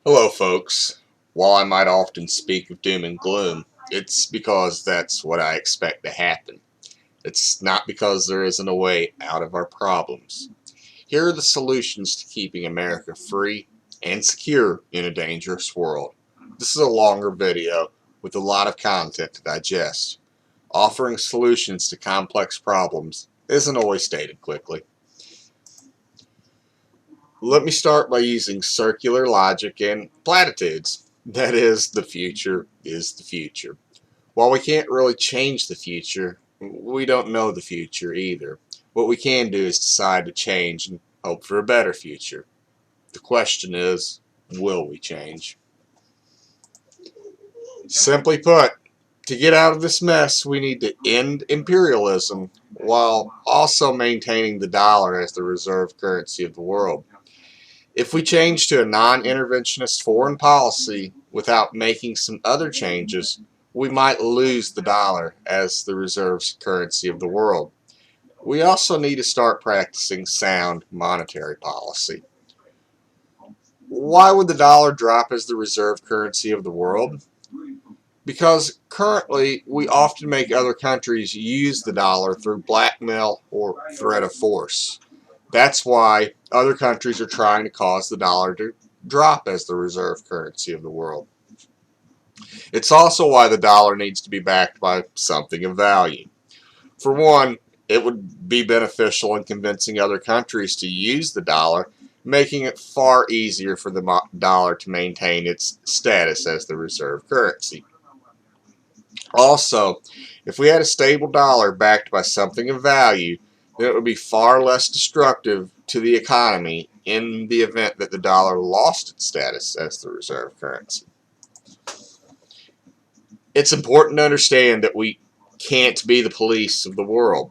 Hello, folks. While I might often speak of doom and gloom, it's because that's what I expect to happen. It's not because there isn't a way out of our problems. Here are the solutions to keeping America free and secure in a dangerous world. This is a longer video with a lot of content to digest. Offering solutions to complex problems isn't always stated quickly. Let me start by using circular logic and platitudes. That is, the future is the future. While we can't really change the future, we don't know the future either. What we can do is decide to change and hope for a better future. The question is, will we change? Simply put, to get out of this mess, we need to end imperialism while also maintaining the dollar as the reserve currency of the world. If we change to a non-interventionist foreign policy without making some other changes, we might lose the dollar as the reserve currency of the world. We also need to start practicing sound monetary policy. Why would the dollar drop as the reserve currency of the world? Because currently we often make other countries use the dollar through blackmail or threat of force. That's why other countries are trying to cause the dollar to drop as the reserve currency of the world. It's also why the dollar needs to be backed by something of value. For one, it would be beneficial in convincing other countries to use the dollar, making it far easier for the dollar to maintain its status as the reserve currency. Also, if we had a stable dollar backed by something of value, then it would be far less destructive to the economy in the event that the dollar lost its status as the reserve currency. It's important to understand that we can't be the police of the world.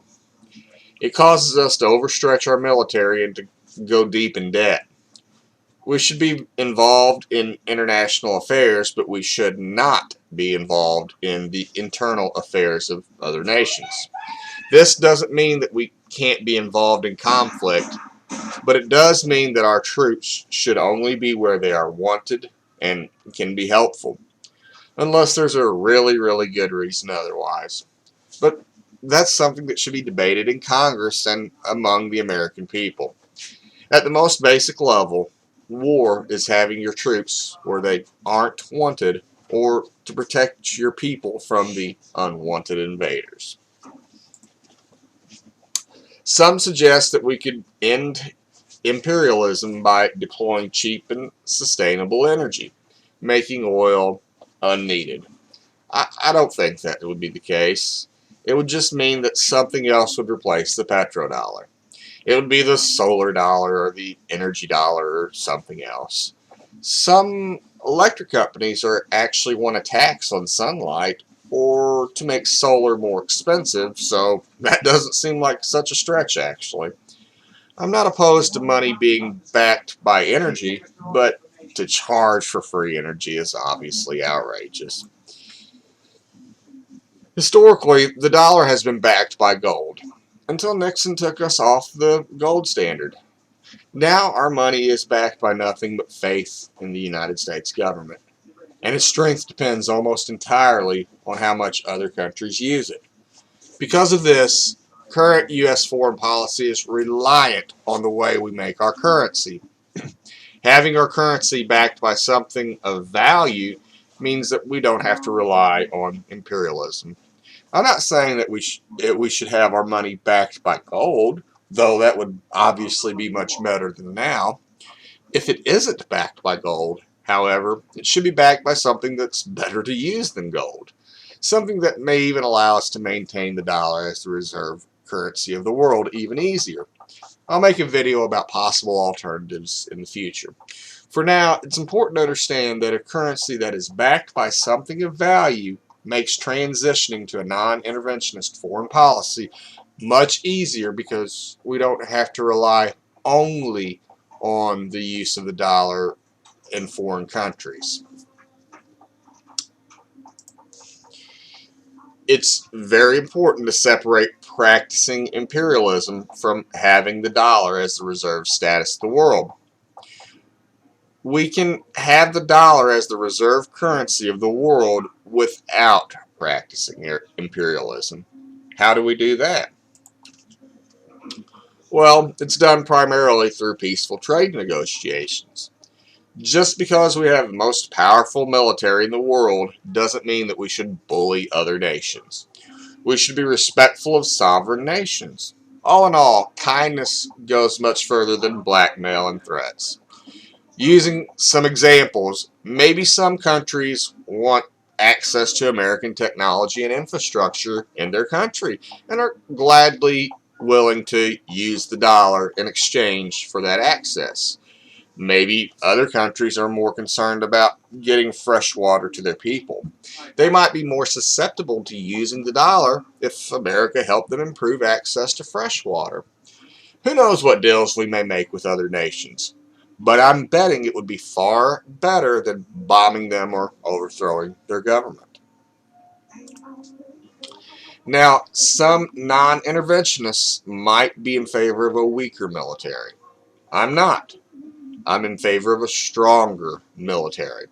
It causes us to overstretch our military and to go deep in debt. We should be involved in international affairs, but we should not be involved in the internal affairs of other nations. This doesn't mean that we can't be involved in conflict, but it does mean that our troops should only be where they are wanted and can be helpful, unless there's a really, really good reason otherwise. But that's something that should be debated in Congress and among the American people. At the most basic level, war is having your troops where they aren't wanted or to protect your people from the unwanted invaders. Some suggest that we could end imperialism by deploying cheap and sustainable energy, making oil unneeded. I don't think that would be the case. It would just mean that something else would replace the petrodollar. It would be the solar dollar or the energy dollar or something else. Some electric companies actually want a tax on sunlight or to make solar more expensive, so that doesn't seem like such a stretch actually. I'm not opposed to money being backed by energy, but to charge for free energy is obviously outrageous. Historically, the dollar has been backed by gold, until Nixon took us off the gold standard. Now our money is backed by nothing but faith in the United States government, and its strength depends almost entirely on how much other countries use it. Because of this, current U.S. foreign policy is reliant on the way we make our currency. Having our currency backed by something of value means that we don't have to rely on imperialism. I'm not saying that we should have our money backed by gold, though that would obviously be much better than now. If it isn't backed by gold, however, it should be backed by something that's better to use than gold. Something that may even allow us to maintain the dollar as the reserve currency of the world even easier. I'll make a video about possible alternatives in the future. For now, it's important to understand that a currency that is backed by something of value makes transitioning to a non-interventionist foreign policy much easier because we don't have to rely only on the use of the dollar in foreign countries. It's very important to separate practicing imperialism from having the dollar as the reserve status of the world. We can have the dollar as the reserve currency of the world without practicing imperialism. How do we do that? Well, it's done primarily through peaceful trade negotiations. Just because we have the most powerful military in the world doesn't mean that we should bully other nations. We should be respectful of sovereign nations. All in all, kindness goes much further than blackmail and threats. Using some examples, maybe some countries want access to American technology and infrastructure in their country and are gladly willing to use the dollar in exchange for that access. Maybe other countries are more concerned about getting fresh water to their people. They might be more susceptible to using the dollar if America helped them improve access to fresh water. Who knows what deals we may make with other nations? But I'm betting it would be far better than bombing them or overthrowing their government. Now, some non-interventionists might be in favor of a weaker military. I'm not. I'm in favor of a stronger military.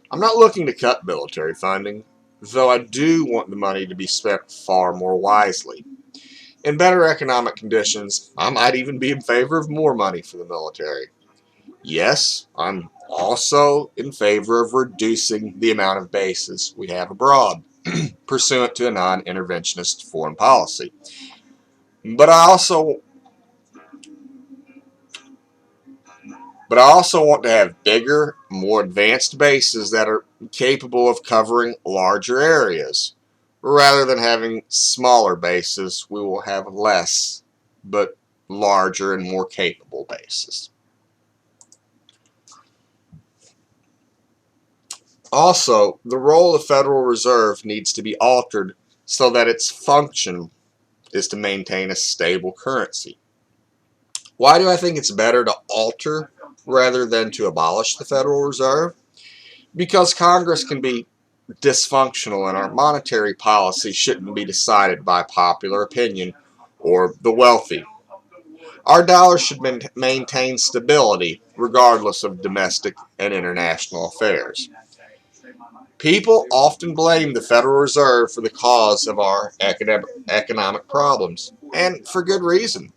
I'm not looking to cut military funding, though I do want the money to be spent far more wisely. In better economic conditions, I might even be in favor of more money for the military. Yes, I'm also in favor of reducing the amount of bases we have abroad, pursuant to a non-interventionist foreign policy. But I also want to have bigger, more advanced bases that are capable of covering larger areas. Rather than having smaller bases, we will have less, but larger and more capable bases. Also, the role of the Federal Reserve needs to be altered so that its function is to maintain a stable currency. Why do I think it's better to alter rather than to abolish the Federal Reserve? Because Congress can be dysfunctional and our monetary policy shouldn't be decided by popular opinion or the wealthy. Our dollar should maintain stability regardless of domestic and international affairs. People often blame the Federal Reserve for the cause of our economic problems, and for good reason.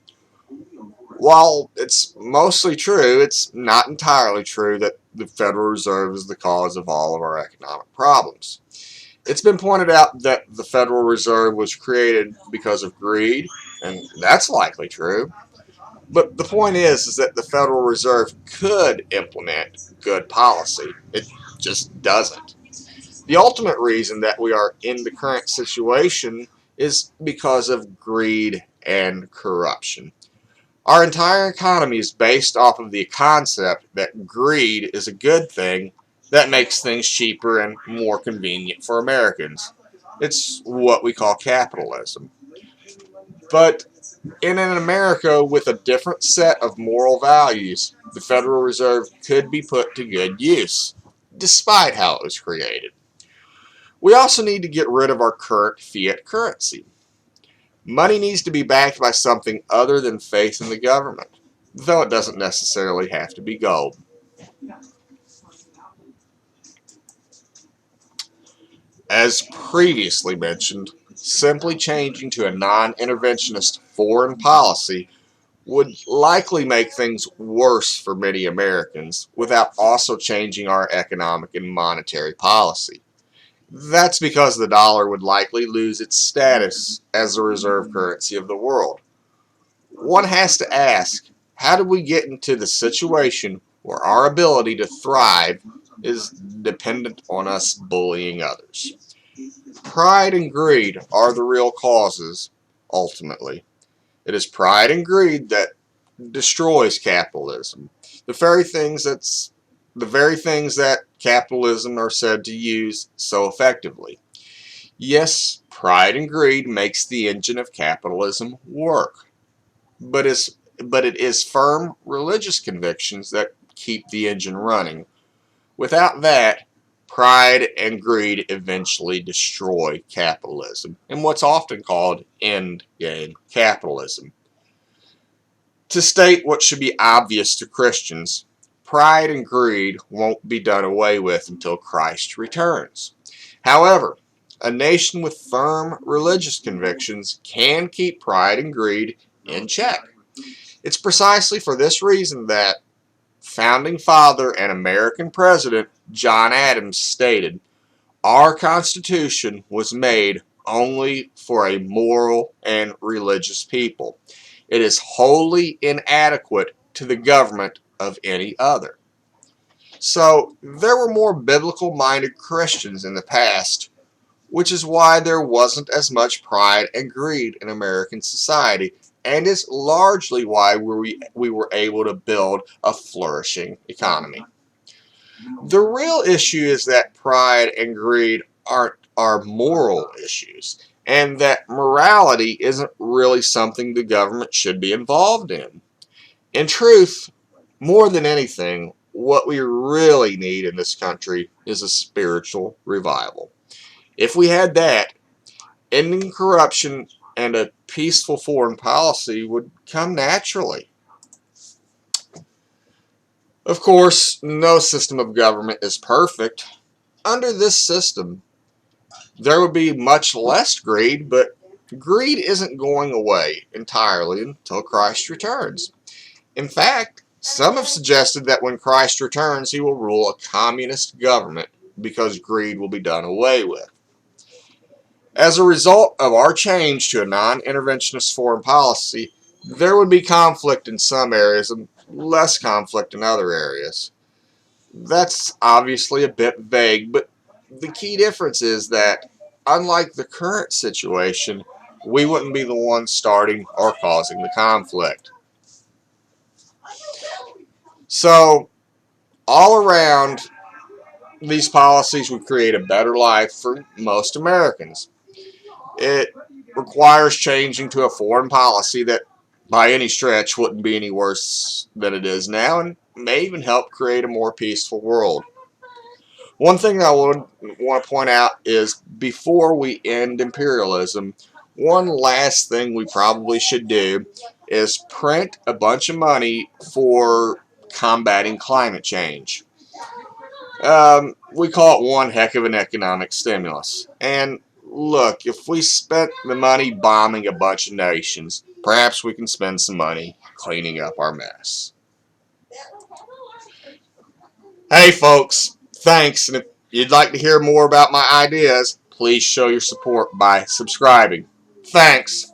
While it's mostly true, it's not entirely true that the Federal Reserve is the cause of all of our economic problems. It's been pointed out that the Federal Reserve was created because of greed, and that's likely true. But the point is that the Federal Reserve could implement good policy. It just doesn't. The ultimate reason that we are in the current situation is because of greed and corruption. Our entire economy is based off of the concept that greed is a good thing that makes things cheaper and more convenient for Americans. It's what we call capitalism. But in an America with a different set of moral values, the Federal Reserve could be put to good use, despite how it was created. We also need to get rid of our current fiat currency. Money needs to be backed by something other than faith in the government, though it doesn't necessarily have to be gold. As previously mentioned, simply changing to a non-interventionist foreign policy would likely make things worse for many Americans without also changing our economic and monetary policy. That's because the dollar would likely lose its status as the reserve currency of the world. One has to ask, how did we get into the situation where our ability to thrive is dependent on us bullying others? Pride and greed are the real causes, ultimately. It is pride and greed that destroys capitalism. The very things that capitalism are said to use so effectively. Yes, pride and greed makes the engine of capitalism work, but it is firm religious convictions that keep the engine running. Without that, pride and greed eventually destroy capitalism, and what's often called end game capitalism. To state what should be obvious to Christians, pride and greed won't be done away with until Christ returns. However, a nation with firm religious convictions can keep pride and greed in check. It's precisely for this reason that founding father and American President John Adams stated, "Our Constitution was made only for a moral and religious people. It is wholly inadequate to the government of any other." So there were more biblical-minded Christians in the past, which is why there wasn't as much pride and greed in American society, and is largely why we were able to build a flourishing economy. The real issue is that pride and greed are moral issues, and that morality isn't really something the government should be involved in. In truth, more than anything, what we really need in this country is a spiritual revival. If we had that, ending corruption and a peaceful foreign policy would come naturally. Of course, no system of government is perfect. Under this system, there would be much less greed, but greed isn't going away entirely until Christ returns. In fact, some have suggested that when Christ returns, he will rule a communist government because greed will be done away with. As a result of our change to a non-interventionist foreign policy, there would be conflict in some areas and less conflict in other areas. That's obviously a bit vague, but the key difference is that, unlike the current situation, we wouldn't be the ones starting or causing the conflict. So, all around, these policies would create a better life for most Americans. It requires changing to a foreign policy that, by any stretch, wouldn't be any worse than it is now, and may even help create a more peaceful world. One thing I would want to point out is, before we end imperialism, one last thing we probably should do is print a bunch of money for combating climate change. We call it one heck of an economic stimulus. And look, if we spent the money bombing a bunch of nations, perhaps we can spend some money cleaning up our mess. Hey folks, thanks, and if you'd like to hear more about my ideas, please show your support by subscribing. Thanks.